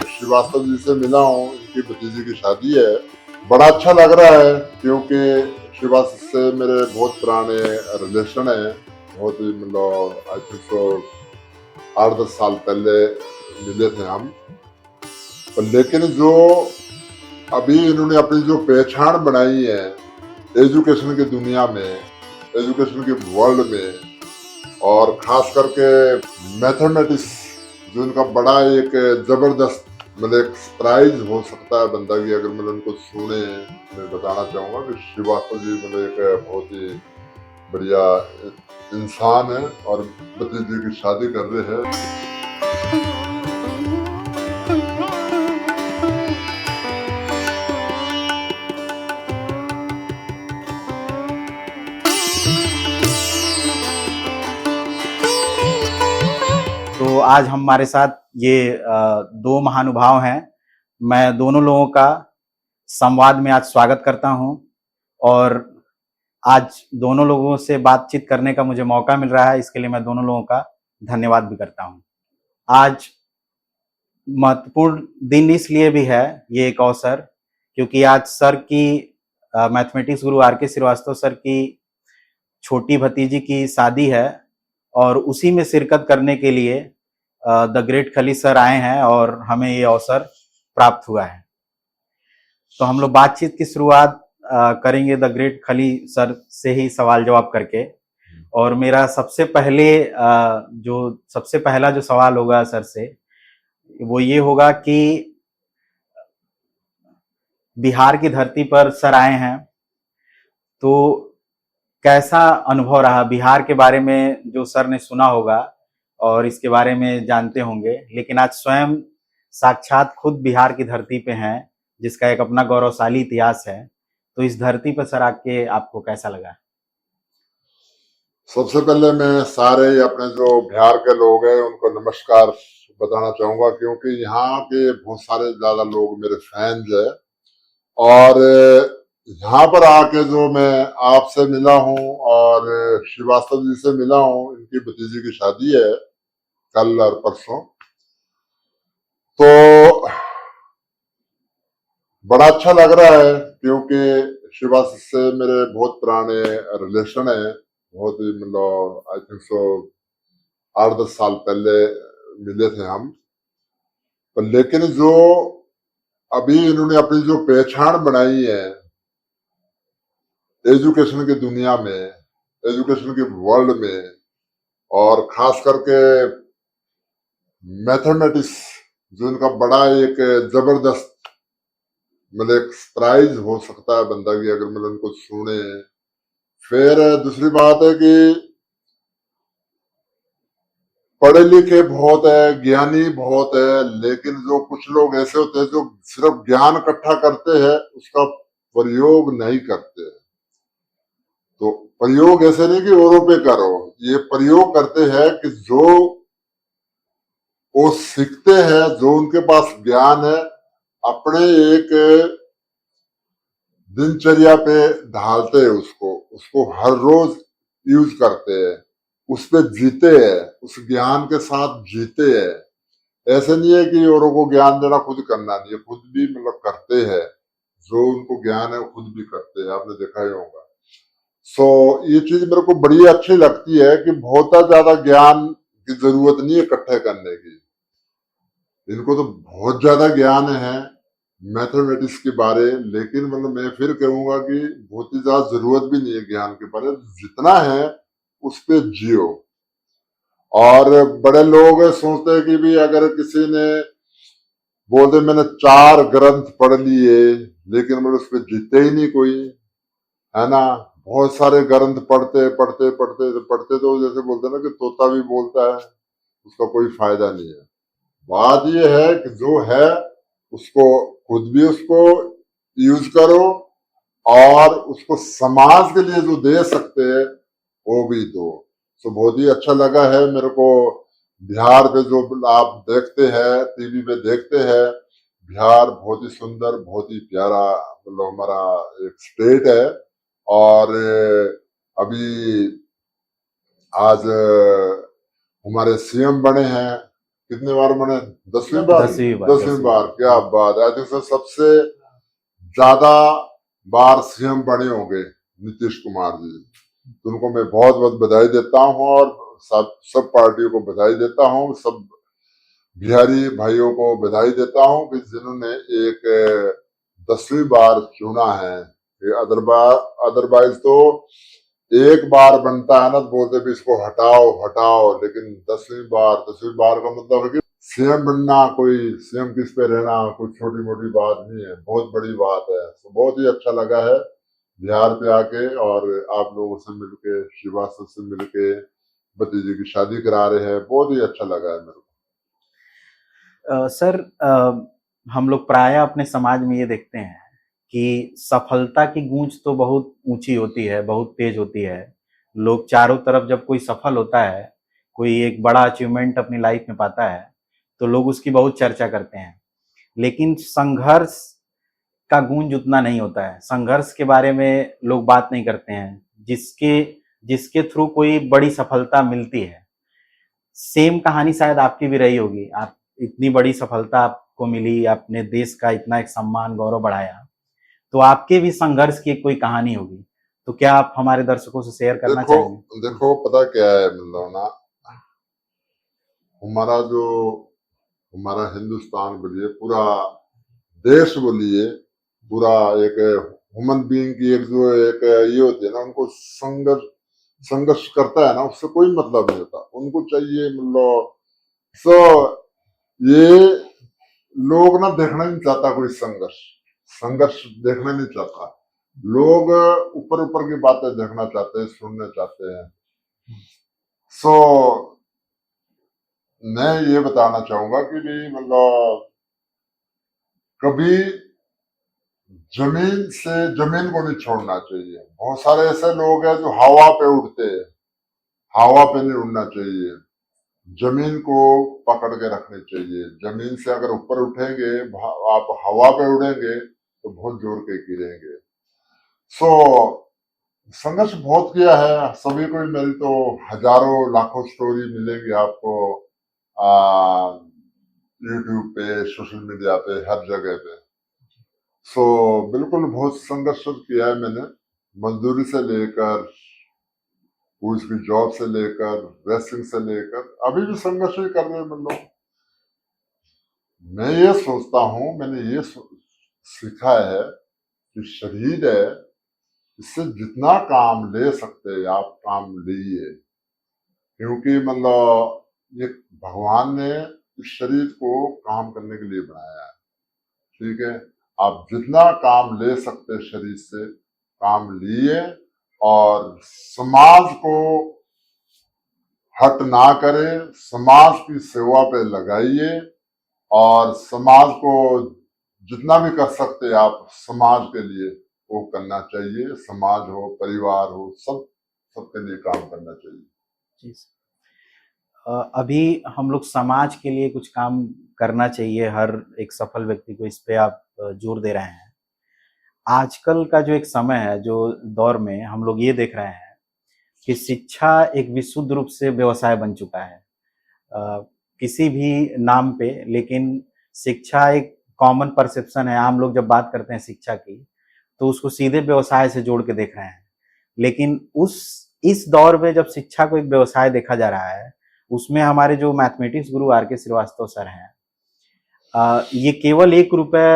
श्रीवास्तव जी से मिला हूँ, इनकी भतीजी की शादी है। बड़ा अच्छा लग रहा है क्योंकि श्रीवास्तव से मेरे बहुत पुराने रिलेशन है। बहुत ही मतलब आई थिंक सो 8-10 साल पहले मिले थे हम। लेकिन जो अभी इन्होंने अपनी जो पहचान बनाई है एजुकेशन की दुनिया में, एजुकेशन के वर्ल्ड में, और खास करके मैथमेटिक्स, जो इनका बड़ा एक जबरदस्त मतलब एक सरप्राइज हो सकता है बंदा की अगर मतलब उनको सुने। मैं बताना चाहूंगा कि श्रीवास्तव जी मतलब एक बहुत ही बढ़िया इंसान है और भतीजी की शादी कर रहे हैं। तो आज हमारे साथ ये दो महानुभाव हैं। मैं दोनों लोगों का संवाद में आज स्वागत करता हूं और आज दोनों लोगों से बातचीत करने का मुझे मौका मिल रहा है, इसके लिए मैं दोनों लोगों का धन्यवाद भी करता हूं। आज महत्वपूर्ण दिन इसलिए भी है ये एक अवसर, क्योंकि आज सर की मैथमेटिक्स गुरु आर.के. श्रीवास्तव सर की छोटी भतीजी की शादी है और उसी में शिरकत करने के लिए द ग्रेट खली सर आए हैं और हमें ये अवसर प्राप्त हुआ है। तो हम लोग बातचीत की शुरुआत करेंगे द ग्रेट खली सर से ही सवाल जवाब करके। और मेरा सबसे पहला जो सवाल होगा सर से वो ये होगा कि बिहार की धरती पर सर आए हैं, तो कैसा अनुभव रहा? बिहार के बारे में जो सर ने सुना होगा और इसके बारे में जानते होंगे, लेकिन आज स्वयं साक्षात खुद बिहार की धरती पे हैं, जिसका एक अपना गौरवशाली इतिहास है। तो इस धरती पर सर आके आपको कैसा लगा? सबसे पहले मैं सारे अपने जो बिहार के लोग हैं उनको नमस्कार बताना चाहूंगा, क्योंकि यहाँ के बहुत सारे ज्यादा लोग मेरे फैंस हैं। और यहाँ पर आके जो मैं आपसे मिला हूँ और श्रीवास्तव जी से मिला हूँ, इनकी भतीजी की शादी है कल और परसों, तो बड़ा अच्छा लग रहा है क्योंकि श्रीवास्तव से मेरे बहुत पुराने रिलेशन है। बहुत ही मतलब आई थिंक सो 8-10 साल पहले मिले थे हम। लेकिन जो अभी इन्होंने अपनी जो पहचान बनाई है एजुकेशन की दुनिया में, एजुकेशन के वर्ल्ड में, और खास करके मैथमेटिक्स, जो इनका बड़ा एक जबरदस्त मतलब एक सरप्राइज हो सकता है बंदा की अगर मतलब उनको सुने। फिर दूसरी बात है कि पढ़े लिखे बहुत है, ज्ञानी बहुत है, लेकिन जो कुछ लोग ऐसे होते हैं जो सिर्फ ज्ञान इकट्ठा करते हैं, उसका प्रयोग नहीं करते हैं। तो प्रयोग ऐसे नहीं कि औरों पे करो, ये प्रयोग करते हैं कि जो वो सीखते हैं, जो उनके पास ज्ञान है, अपने एक दिनचर्या पे ढालते हैं, उसको हर रोज यूज करते हैं, उस पे जीते हैं, उस ज्ञान के साथ जीते हैं। ऐसे नहीं है कि औरों को ज्ञान देना खुद करना नहीं है, खुद भी मतलब करते हैं, जो उनको ज्ञान है वो खुद भी करते हैं, आपने देखा ही होगा। ये चीज मेरे को बड़ी अच्छी लगती है कि बहुत ज्यादा ज्ञान की जरूरत नहीं है इकट्ठे करने की। इनको तो बहुत ज्यादा ज्ञान है मैथमेटिक्स के बारे, लेकिन मतलब मैं फिर कहूंगा कि बहुत ही ज्यादा जरूरत भी नहीं है ज्ञान के बारे, जितना है उस पे जियो। और बड़े लोग सोचते हैं कि भी अगर किसी ने बोल दे मैंने 4 ग्रंथ पढ़ लिए, लेकिन मतलब उस पर जीते ही नहीं कोई, है ना। बहुत सारे ग्रंथ पढ़ते पढ़ते पढ़ते पढ़ते तो जैसे बोलते ना कि तोता भी बोलता है, उसका कोई फायदा नहीं है। बात यह है कि जो है उसको खुद भी उसको यूज करो, और उसको समाज के लिए जो दे सकते हैं वो भी दो। तो बहुत ही अच्छा लगा है मेरे को। बिहार पे जो आप देखते हैं, टीवी पे देखते हैं, बिहार बहुत ही सुंदर, बहुत ही प्यारा मतलब हमारा एक स्टेट है। और अभी आज हमारे सीएम बने हैं, कितने बार बने? 10वीं बार। 10वीं बार, क्या बात है। आई थिंक सबसे ज्यादा बार सीएम बने होंगे नीतीश कुमार जी। तो उनको मैं बहुत बहुत बधाई देता हूँ और सब पार्टियों को बधाई देता हूँ, सब बिहारी भाइयों को बधाई देता हूँ कि जिन्होंने एक 10वीं बार चुना है। अदरवाइज तो एक बार बनता है ना तो बोलते भी इसको हटाओ हटाओ, लेकिन 10वीं बार का मतलब है कि सीएम बनना, कोई सीएम किस पे रहना कोई छोटी मोटी बात नहीं है, बहुत बड़ी बात है। तो बहुत ही अच्छा लगा है बिहार पे आके, और आप लोगों से मिलके, श्रीवास्तव से मिलके, भतीजे की शादी करा रहे हैं, बहुत ही अच्छा लगा है मेरे को। सर, हम लोग प्राय अपने समाज में ये देखते हैं कि सफलता की गूंज तो बहुत ऊंची होती है, बहुत तेज होती है। लोग चारों तरफ जब कोई सफल होता है, कोई एक बड़ा अचीवमेंट अपनी लाइफ में पाता है, तो लोग उसकी बहुत चर्चा करते हैं। लेकिन संघर्ष का गूंज उतना नहीं होता है। संघर्ष के बारे में लोग बात नहीं करते हैं, जिसके जिसके थ्रू कोई बड़ी सफलता मिलती है। सेम कहानी शायद आपकी भी रही होगी। आप इतनी बड़ी सफलता आपको मिली, आपने देश का इतना एक सम्मान गौरव बढ़ाया, तो आपके भी संघर्ष की कोई कहानी होगी। तो क्या आप हमारे दर्शकों से शेयर करना चाहेंगे? देखो पता क्या है मतलब ना, हमारा हिंदुस्तान बोलिए, पूरा देश बोलिए, पूरा एक ह्यूमन बीइंग की एक जो एक ये होती है ना, उनको संघर्ष करता है ना, उससे कोई मतलब नहीं होता। उनको चाहिए मतलब सो ये लोग ना देखना नहीं चाहता कोई संघर्ष देखना नहीं चाहता। लोग ऊपर ऊपर की बातें देखना चाहते हैं, सुनना चाहते हैं। सो मैं ये बताना चाहूंगा कि भी मतलब कभी जमीन को नहीं छोड़ना चाहिए। बहुत सारे ऐसे लोग हैं जो हवा पे उड़ते हैं, हवा पे नहीं उड़ना चाहिए। जमीन को पकड़ के रखनी चाहिए। जमीन से अगर ऊपर उठेंगे, आप हवा पे उड़ेंगे तो बहुत जोर के गिरेंगे। सो संघर्ष बहुत किया है सभी को। मेरी तो हजारों लाखों स्टोरी मिलेगी आपको यूट्यूब पे, सोशल मीडिया पे, हर जगह पे। सो बिल्कुल बहुत संघर्ष किया है मैंने, मजदूरी से लेकर, पुलिस की जॉब से लेकर, रेसिंग से लेकर, अभी भी संघर्ष ही कर रहे हैं मतलब। मैं ये सोचता हूँ, मैंने ये सीखा है कि शरीर है, इससे जितना काम ले सकते हैं आप काम लीजिए, क्योंकि मतलब ये भगवान ने इस शरीर को काम करने के लिए बनाया है। ठीक है, आप जितना काम ले सकते शरीर से काम लिए, और समाज को हट ना करें, समाज की सेवा पे लगाइए, और समाज को जितना भी कर सकते आप समाज के लिए वो करना चाहिए। समाज हो, परिवार हो, सबके लिए काम करना चाहिए। जी सर। अभी हम लोग समाज के लिए कुछ काम करना चाहिए, हर एक सफल व्यक्ति को, इस पे आप जोर दे रहे हैं। आजकल का जो एक समय है, जो दौर में हम लोग ये देख रहे हैं कि शिक्षा एक विशुद्ध रूप से व्यवसाय बन चुका है, किसी भी नाम पे। लेकिन शिक्षा एक कॉमन परसेप्शन है, आम लोग जब बात करते हैं शिक्षा की तो उसको सीधे व्यवसाय से जोड़ के देख रहे हैं। लेकिन इस दौर में जब शिक्षा को एक व्यवसाय देखा जा रहा है, उसमें हमारे जो मैथमेटिक्स गुरु आर.के. श्रीवास्तव सर हैं, ये केवल 1 रुपए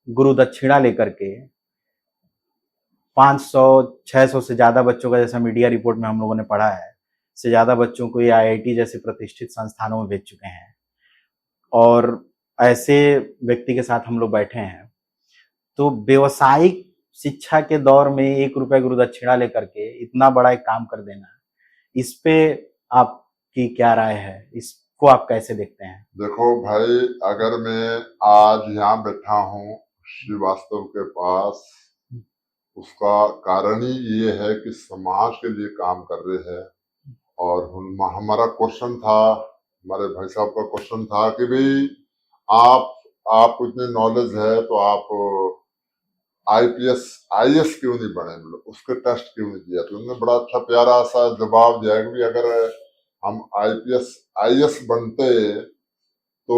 गुरु दक्षिणा लेकर के 500-600 से ज्यादा बच्चों का, जैसा मीडिया रिपोर्ट में हम लोगों ने पढ़ा है, से ज्यादा बच्चों को ये IIT जैसे प्रतिष्ठित संस्थानों में भेज चुके हैं। और ऐसे व्यक्ति के साथ हम लोग बैठे हैं। तो व्यवसायिक शिक्षा के दौर में 1 रुपए गुरु दक्षिणा लेकर के इतना बड़ा एक काम कर देना, इस पे आपकी क्या राय है? इसको आप कैसे देखते हैं? देखो भाई, अगर मैं आज यहाँ बैठा हूँ श्रीवास्तव के पास, उसका कारण ही ये है कि समाज के लिए काम कर रहे हैं। और हमारा क्वेश्चन था, हमारे भाई साहब का क्वेश्चन था कि भाई आपको इतने नॉलेज है तो आप IAS क्यों नहीं बने, मतलब उसके टेस्ट क्यों नहीं दिया। तो उन्होंने बड़ा अच्छा प्यारा सा जवाब दिया कि अगर हम आईपीएस आईएएस बनते तो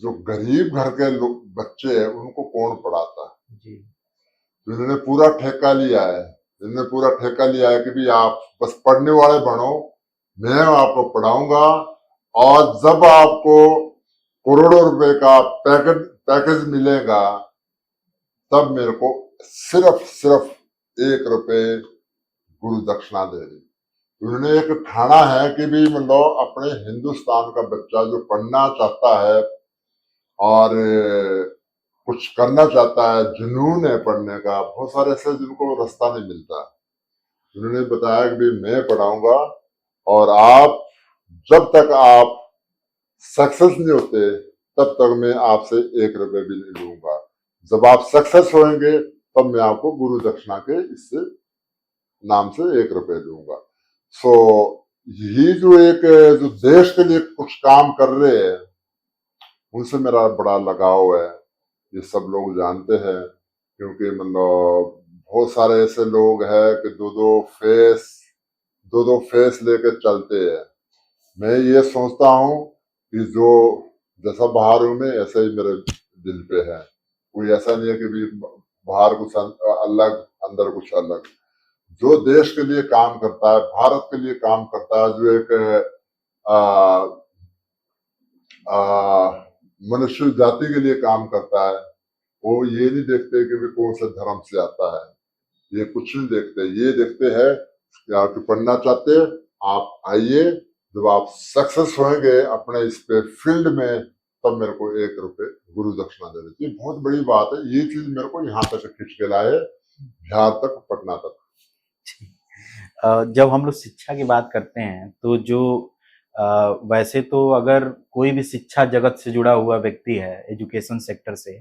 जो गरीब घर के लोग बच्चे हैं उनको कौन पढ़ाता है। जी जिन्होंने पूरा ठेका लिया है, जिन्होंने पूरा ठेका लिया है कि भी आप बस पढ़ने वाले बनो, मैं आपको पढ़ाऊंगा, और जब आपको करोड़ों रुपए का पैकेज मिलेगा तब मेरे को सिर्फ सिर्फ 1 रुपए गुरु दक्षिणा दे दी। उन्होंने एक ठाना है कि भी मतलब अपने हिंदुस्तान का बच्चा जो पढ़ना चाहता है और कुछ करना चाहता है, जुनून है पढ़ने का, बहुत सारे ऐसे जिनको रास्ता नहीं मिलता, उन्होंने बताया कि भी मैं पढ़ाऊंगा और आप जब तक आप सक्सेस नहीं होते तब तक मैं आपसे 1 रुपए भी नहीं लूंगा। जब आप सक्सेस होंगे तब मैं आपको गुरु दक्षिणा के इससे नाम से 1 रुपए दूंगा। सो यही जो देश के लिए कुछ काम कर रहे हैं उनसे मेरा बड़ा लगाव है, ये सब लोग जानते हैं, क्योंकि मतलब बहुत सारे ऐसे लोग हैं कि दो दो फेस लेकर चलते हैं। मैं ये सोचता हूँ कि जो जैसा बाहर हूं मैं ऐसा ही मेरे दिल पे है, कोई ऐसा नहीं है कि भी बाहर कुछ अलग अंदर कुछ अलग। जो देश के लिए काम करता है, भारत के लिए काम करता है, जो एक मनुष्य जाति के लिए काम करता है, वो ये नहीं देखते कि भी कौन से धर्म से आता है, ये कुछ नहीं देखते। ये देखते हैं कि आप पढ़ना चाहते हैं, आप आइए, जब आप सक्सेस होंगे अपने इस पे फील्ड में तब मेरे को 1 रुपए गुरु दक्षिणा दे देती है। बहुत बड़ी बात है, ये चीज मेरे को यहाँ तक खींच के लाए, बिहार तक, पटना तक। जब हम लोग शिक्षा की बात करते हैं तो जो वैसे तो अगर कोई भी शिक्षा जगत से जुड़ा हुआ व्यक्ति है एजुकेशन सेक्टर से,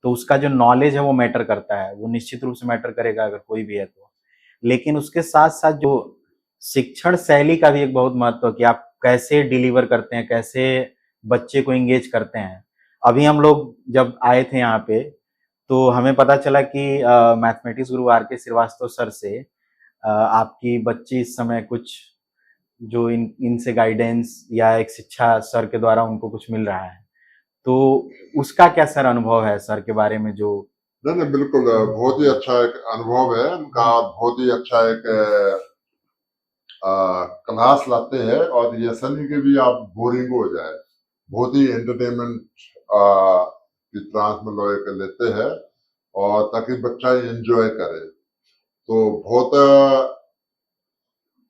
तो उसका जो नॉलेज है वो मैटर करता है, वो निश्चित रूप से मैटर करेगा अगर कोई भी है तो। लेकिन उसके साथ साथ जो शिक्षण शैली का भी एक बहुत महत्व है कि आप कैसे डिलीवर करते हैं, कैसे बच्चे को एंगेज करते हैं। अभी हम लोग जब आए थे यहाँ पे तो हमें पता चला कि मैथमेटिक्स गुरु आर के श्रीवास्तव सर से आपकी बच्ची इस समय कुछ जो इनसे गाइडेंस या एक शिक्षा सर के द्वारा उनको कुछ मिल रहा है, तो उसका क्या सर अनुभव है सर के बारे में? जो नहीं, बिल्कुल बहुत ही अच्छा एक अनुभव है उनका, बहुत ही अच्छा एक क्लास लाते हैं, और ये ऐसा नहीं कि भी आप बोरिंग हो जाए, बहुत ही एंटरटेनमेंट की ट्रांस मतलब एक लेते हैं, और ताकि बच्चा एंजॉय करे। तो बहुत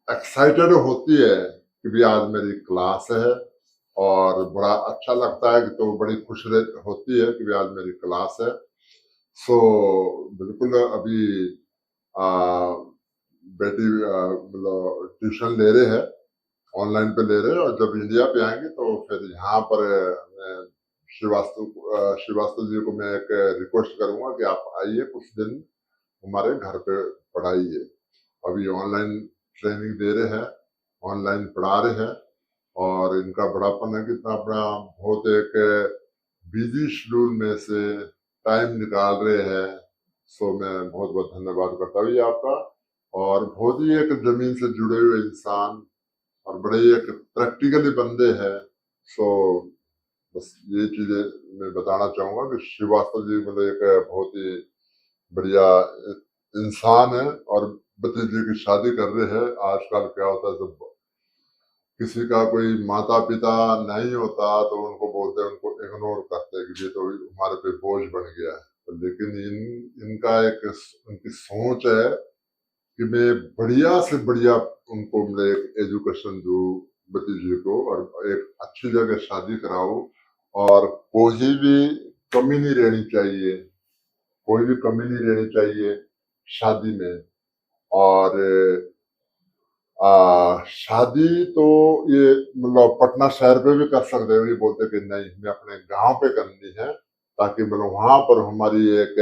एक्साइटेड होती है कि भी आज मेरी क्लास है, और बड़ा अच्छा लगता है कि तो बड़ी खुश होती है कि भी आज मेरी क्लास है। सो बिल्कुल अभी आ, बेटी मतलब ट्यूशन ले रहे हैं, ऑनलाइन पे ले रहे हैं, और जब इंडिया पे आएंगे तो फिर यहाँ पर मैं श्रीवास्तव जी को मैं एक रिक्वेस्ट करूंगा कि आप आइए कुछ दिन हमारे घर पे पढ़ाइए। अभी ऑनलाइन ट्रेनिंग दे रहे हैं, ऑनलाइन पढ़ा रहे हैं, और इनका बड़ापन है कि इतना बड़ा बहुत एक बिजी शेड्यूल में से टाइम निकाल रहे हैं। सो मैं बहुत बहुत धन्यवाद करता हूँ ये आपका, और बहुत ही एक जमीन से जुड़े हुए इंसान और बड़े एक प्रैक्टिकली बंदे हैं। सो बस ये चीजें मैं बताना चाहूंगा कि श्रीवास्तव जी मतलब एक बहुत ही बढ़िया इंसान है, और भतीजे की शादी कर रहे हैं। आजकल क्या होता है, जब किसी का कोई माता पिता नहीं होता तो उनको बोलते हैं, उनको इग्नोर करते हैं कि ये तो हमारे पे बोझ बन गया है। तो लेकिन इनका एक उनकी सोच है कि मैं बढ़िया से बढ़िया उनको मैं एक एजुकेशन दूं भतीजे को, और एक अच्छी जगह शादी कराऊं, और कोई भी कमी नहीं रहनी चाहिए, कोई भी कमी नहीं रहनी चाहिए शादी में। और शादी तो ये मतलब पटना शहर पे भी कर सकते हो, ये बोलते कि नहीं हमें अपने गांव पे करनी है, ताकि मतलब वहां पर हमारी एक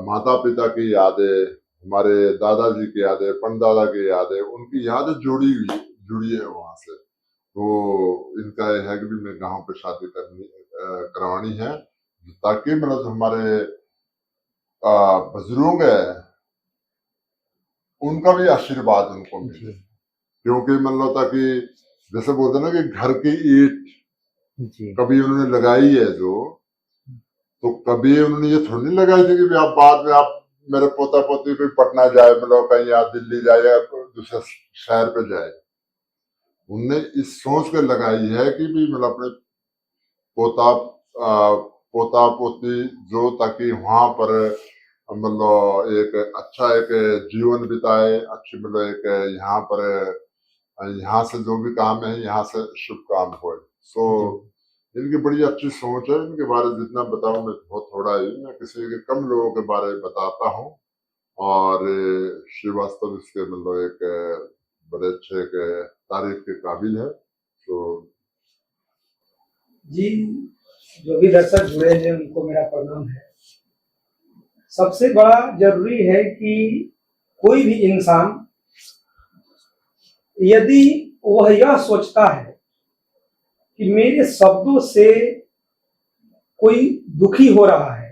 माता पिता की यादें, हमारे दादाजी की यादें, परदादा की यादें, उनकी यादें जुड़ी है वहां से। तो इनका यह है कि भी मैं गांव पे शादी करवानी है, ताकि मतलब जो हमारे बुजुर्ग है उनका भी आशीर्वाद उनको मिले, क्योंकि मतलब ताकि जैसे बोलते हैं ना कि घर की ईंट जी कभी उन्होंने लगाई है जो, तो कभी उन्होंने ये थोड़ी नहीं लगाई थी कि भी आप बाद में आप मेरे पोता पोती कोई पटना जाए, मतलब कहीं या दिल्ली जाए या कोई दूसरे शहर पे जाए। उनने इस सोच कर लगाई है कि भी मतलब अपने पोता पोता पोती जो, ताकि वहां पर मतलब एक अच्छा एक जीवन बिताए, अच्छी मतलब एक यहाँ पर यहाँ से जो भी काम है यहाँ से शुभ काम हो। सो इनकी बड़ी अच्छी सोच है। इनके बारे में जितना बताऊं मैं बहुत थोड़ा ही, मैं किसी के कम लोगों के बारे में बताता हूँ। और श्रीवास्तव इसके मतलब एक बड़े अच्छे एक तारीफ के काबिल है। तो जी, जो भी दर्शक जुड़े हैं उनको मेरा प्रणाम है। सबसे बड़ा जरूरी है कि कोई भी इंसान यदि वह यह सोचता है कि मेरे शब्दों से कोई दुखी हो रहा है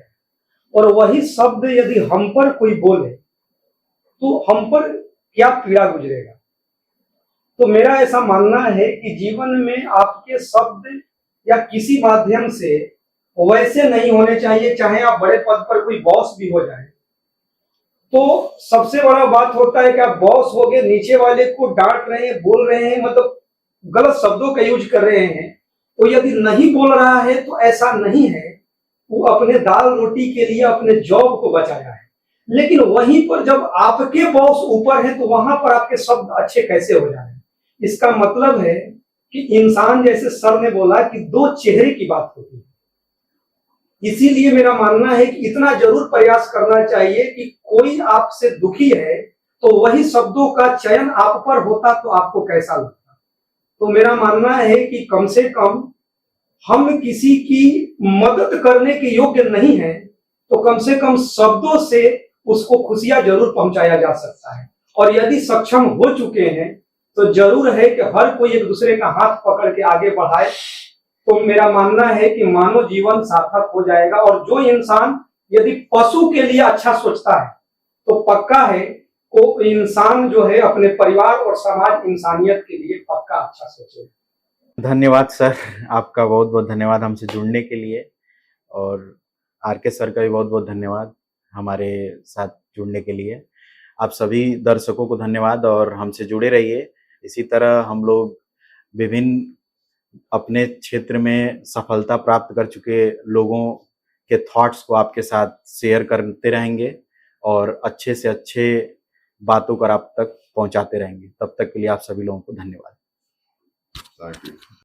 और वही शब्द यदि हम पर कोई बोले तो हम पर क्या पीड़ा गुजरेगा। तो मेरा ऐसा मानना है कि जीवन में आपके शब्द या किसी माध्यम से वैसे नहीं होने चाहिए, चाहे आप बड़े पद पर कोई बॉस भी हो जाए। तो सबसे बड़ा बात होता है कि आप बॉस हो गए, नीचे वाले को डांट रहे हैं, बोल रहे हैं, मतलब गलत शब्दों का यूज कर रहे हैं। तो यदि नहीं बोल रहा है तो ऐसा नहीं है, वो अपने दाल रोटी के लिए अपने जॉब को बचाया है। लेकिन वहीं पर जब आपके बॉस ऊपर है तो वहां पर आपके शब्द अच्छे कैसे हो जाए। इसका मतलब है कि इंसान, जैसे सर ने बोला कि दो चेहरे की बात होती है। इसीलिए मेरा मानना है कि इतना जरूर प्रयास करना चाहिए कि कोई आपसे दुखी है तो वही शब्दों का चयन आप पर होता तो आपको कैसा लगता। तो मेरा मानना है कि कम से कम हम किसी की मदद करने के योग्य नहीं है तो कम से कम शब्दों से उसको खुशियां जरूर पहुंचाया जा सकता है। और यदि सक्षम हो चुके हैं तो जरूर है कि हर कोई एक दूसरे का हाथ पकड़ के आगे बढ़ाए, तो मेरा मानना है कि मानव जीवन सार्थक हो जाएगा। और जो इंसान यदि पशु के लिए अच्छा सोचता है तो पक्का है वो इंसान जो है अपने परिवार और समाज इंसानियत के लिए पक्का अच्छा सोचेगा। धन्यवाद सर, आपका बहुत बहुत धन्यवाद हमसे जुड़ने के लिए। और आर.के. सर का भी बहुत बहुत धन्यवाद हमारे साथ जुड़ने के लिए। आप सभी दर्शकों को धन्यवाद और हमसे जुड़े रहिए। इसी तरह हम लोग विभिन्न अपने क्षेत्र में सफलता प्राप्त कर चुके लोगों के थॉट्स को आपके साथ शेयर करते रहेंगे और अच्छे से अच्छे बातों को आप तक पहुंचाते रहेंगे। तब तक के लिए आप सभी लोगों को धन्यवाद। Thank you.